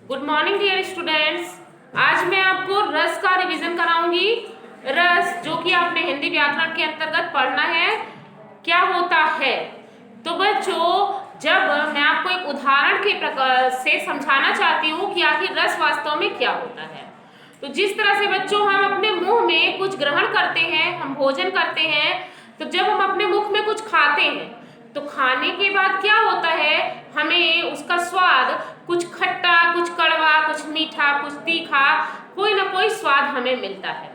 Good morning dear students. आज मैं आपको रस का रिवीजन कराऊंगी। रस जो कि आपने हिंदी व्याकरण के अंतर्गत पढ़ना है, क्या होता है। तो बच्चों, जब मैं आपको एक उदाहरण के प्रकार से समझाना चाहती हूँ कि आखिर रस वास्तव में क्या होता है, तो जिस तरह से बच्चों हम अपने मुंह में कुछ ग्रहण करते हैं, हम भोजन करते हैं, तो जब हम अपने मुख में कुछ खाते हैं तो खाने के बाद क्या होता है, हमें उसका स्वाद कुछ खट्टा, कुछ कड़वा, कुछ मीठा, कुछ तीखा, कोई ना कोई स्वाद हमें मिलता है।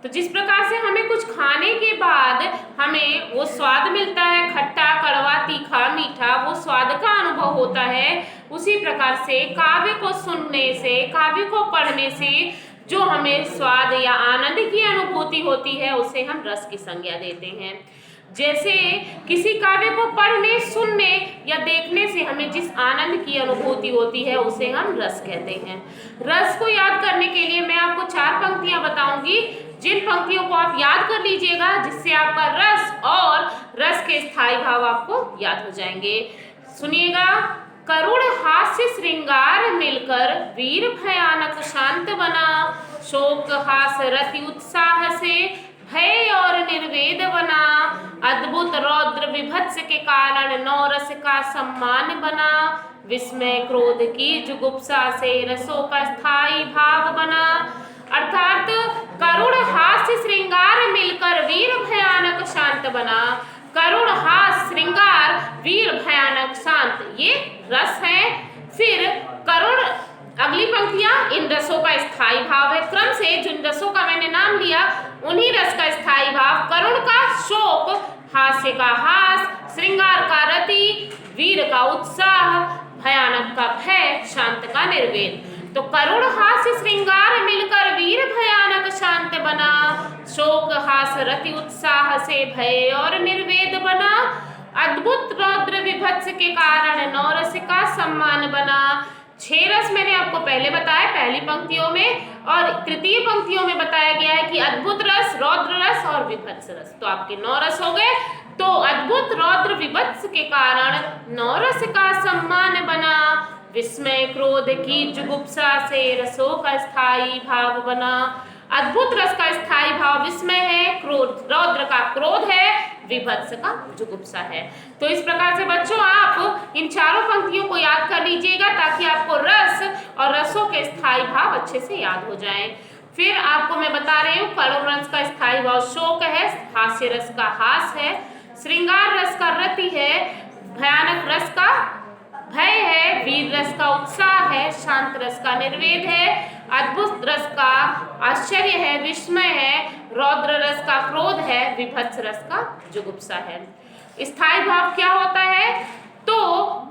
तो जिस प्रकार से हमें कुछ खाने के बाद हमें वो स्वाद मिलता है, खट्टा, कड़वा, तीखा, मीठा, वो स्वाद का अनुभव होता है, उसी प्रकार से काव्य को सुनने से, काव्य को पढ़ने से जो हमें स्वाद या आनंद की अनुभूति होती है, उसे हम रस की संज्ञा देते हैं। जैसे किसी काव्य को पढ़ने, सुनने या देखने से हमें जिस आनंद की अनुभूति होती है, उसे हम रस कहते हैं। रस को याद करने के लिए मैं आपको 4 पंक्तियां बताऊंगी, जिन पंक्तियों को आप याद कर लीजिएगा, जिससे आपका रस और रस के स्थायी भाव आपको याद हो जाएंगे। सुनिएगा। करुण हास्य श्रृंगार मिलकर वीर भयानक शांत बना, शोक हास रति उत्साह से भय और निर्वेद बना, अद्भुत रौद्र विभत्स के कारण नौरस का सम्मान बना, विस्मय क्रोध की जुगुप्सा से रसों का स्थायी भाव बना। अर्थात करुण हास्य श्रृंगार मिलकर वीर भयानक शांत बना। करुण हास्य श्रृंगार वीर भयानक शांत, ये रस है। फिर करुण, अगली पंक्तियां इन रसों का स्थायी भाव है। क्रम से जिन रसों का मैंने नाम लिया, उन्हीं रस का स्थायी भाव। करुण का शोक, हास्य का हास, श्रृंगार का रति, वीर का उत्साह, भयानक का भय, शांत का निर्वेद। तो करुण हास्य श्रृंगार मिलकर वीर भयानक शांत बना, शोक हास रति उत्साह से भय और निर्वेद बना, अद्भुत रौद्र विभत्स के कारण नौरस का सम्मान बना। 6 रस मैंने आपको पहले बताया पहली पंक्तियों में, और तृतीय पंक्तियों में बताया गया है कि अद्भुत रस, रौद्र रस और विभत्स रस। तो आपके 9 रस हो गए। तो अद्भुत रौद्र विभत्स के कारण नौरस का सम्मान बना, विस्मय क्रोध की जुगुप्सा से रसों का स्थायी भाव बना। अद्भुत रस का स्थायी भाव विस्मय है, क्रोध, रौद्र का क्रोध है, विभत्स का जुगुप्सा है। तो इस प्रकार से बच्चों आप इन 4 पंक्तियों को याद कर लीजिएगा, ताकि आपको रस और रसों के स्थायी भाव अच्छे से याद हो जाएं। फिर आपको मैं बता रही हूँ, करुण रस का स्थायी भाव शोक है, हास्य रस का हास है, श्रृंगार रस का रति है, भयानक रस का भय है, वीर रस का उत्साह है, शांत रस का निर्वेद है, अद्भुत रस का आश्चर्य है, विस्मय है, रौद्र रस का क्रोध है, विभत्स रस का जुगुप्सा है। स्थायी भाव क्या होता है? तो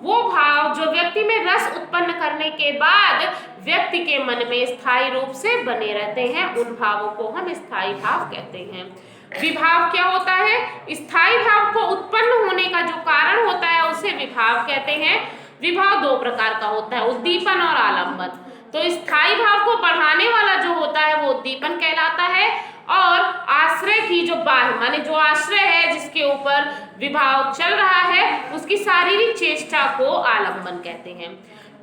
वो भाव जो व्यक्ति में रस उत्पन्न करने के बाद व्यक्ति के मन में स्थायी रूप से बने रहते हैं, उन भावों को हम स्थायी भाव कहते हैं। विभाव क्या होता है? स्थायी भाव को उत्पन्न होने का जो कारण होता है, उसे विभाव कहते हैं। विभाव 2 प्रकार का होता है, उद्दीपन और आलंबन। तो स्थायी भाव को बढ़ाने वाला जो होता है, वो उद्दीपन कहलाता है, और आश्रय की जो बाह्य, माने जो आश्रय है, जिसके ऊपर विभाव चल रहा है, उसकी शारीरिक चेष्टा को आलंबन कहते हैं।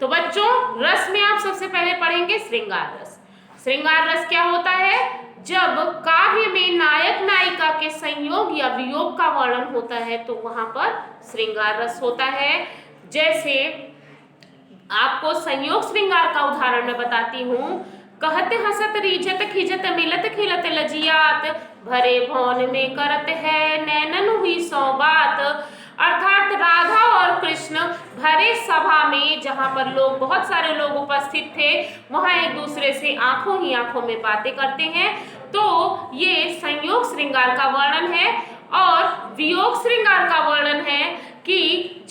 तो बच्चों, रस में आप सबसे पहले पढ़ेंगे श्रृंगार रस। श्रृंगार रस क्या होता है? जब काव्य में नायक नायिका के संयोग या वियोग का वर्णन होता है, तो वहां पर श्रृंगार रस होता है। जैसे आपको संयोग श्रृंगार का उदाहरण मैं बताती हूँ। कहत हसत रीझत खिजत मिलत खिलत लजियात, भरे भवन में करत है नैनन हुई सौगात। अर्थात राधा और कृष्ण भरे सभा में, जहां पर लोग, बहुत सारे लोग उपस्थित थे, वहां एक दूसरे से आंखों ही आंखों में बातें करते हैं। तो ये संयोग श्रृंगार का वर्णन है। और वियोग श्रृंगार का वर्णन है कि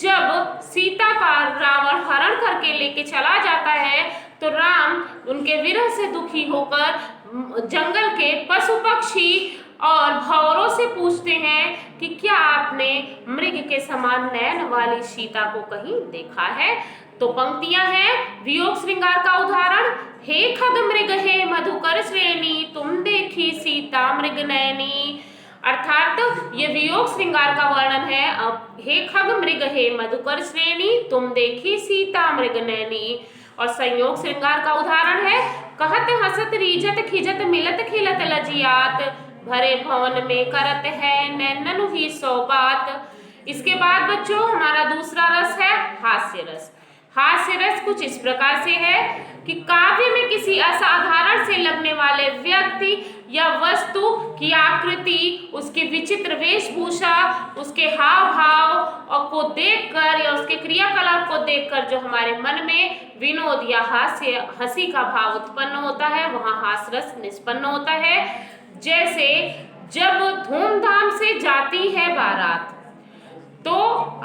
जब सीता का रावण हरण करके लेके चला जाता है, तो राम उनके विरह से दुखी होकर जंगल के पशु पक्षी और भंवरों से पूछते हैं कि क्या आपने मृग के समान नयन वाली सीता को कहीं देखा है। तो पंक्तियां हैं वियोग श्रृंगार का उदाहरण। हे खग मृग हे मधुकर श्रेणी, तुम देखी सीता मृग नयनी। अर्थात ये वियोग श्रृंगार का वर्णन है। अब हे खग मृग हे मधुकर श्रेणी, तुम देखी सीता मृग नयनी। और संयोग श्रृंगार का उदाहरण है कहत हसत रीझत खिजत मिलत खिलत लजियात, भरे भवन में करत है नैनन ही सौ बात। इसके बाद बच्चों हमारा दूसरा रस है हास्य रस। हास्य रस कुछ इस प्रकार से है कि काव्य में किसी असाधारण से लगने वाले व्यक्ति या वस्तु की आकृति, उसकी विचित्र वेशभूषा, उसके हाव भाव और को देखकर या उसके क्रियाकलाप को देखकर जो हमारे मन में विनोद या हास्य हंसी का भाव उत्पन्न होता है, वहाँ हास्य रस निष्पन्न होता है। जैसे जब धूमधाम से जाती है बारात, तो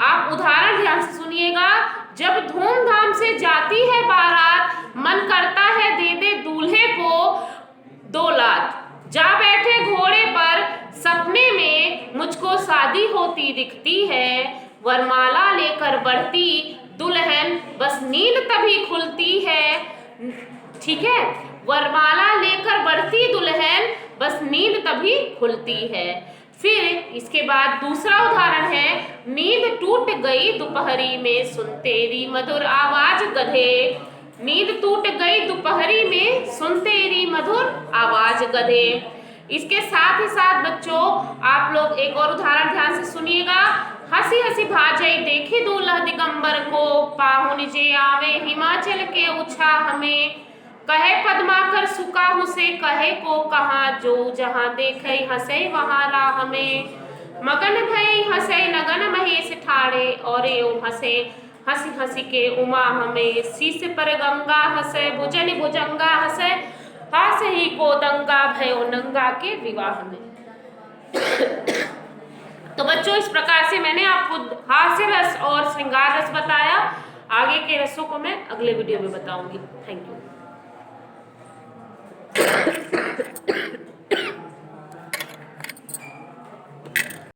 आप उदाहरण ध्यान से सुनिएगा। जब धूमधाम से जाती है बारात, मन करता है दे दे दूल्हे को 2 लात, जा बैठे घोड़े पर सपने में मुझको शादी होती दिखती है, वरमाला लेकर बढ़ती दुल्हन बस नींद तभी खुलती है। ठीक है, वरमाला लेकर बढ़ती दुल्हन बस नींद तभी खुलती है। फिर इसके बाद दूसरा उदाहरण है नींद टूट गई दोपहरी में सुन तेरी मधुर आवाज गधे, नींद टूट गई दोपहरी में सुन तेरी मधुर आवाज गधे। इसके साथ ही साथ बच्चों आप लोग एक और उदाहरण ध्यान से सुनिएगा। हंसी हंसी भाजई देखी दूल्हा दिगंबर को, पाहुन जे आवे हिमाचल के उत्साह में, कहे पद्माकर सुकाहू से कहे को कहा, जो जहाँ देखे हंसे वहाँ राह में, मगन भई हंसे नगन महेश ठाड़े, और यो हंसे हंसी हंसी के उमा हमें, शीश पर गंगा हंसे भुजन भुजंगा हंसे, हास ही को दंगा भयो नंगा के विवाह में। तो बच्चों इस प्रकार से मैंने आपको हास्य रस और श्रृंगार रस बताया। आगे के रसों को मैं अगले वीडियो में बताऊंगी। Thank you.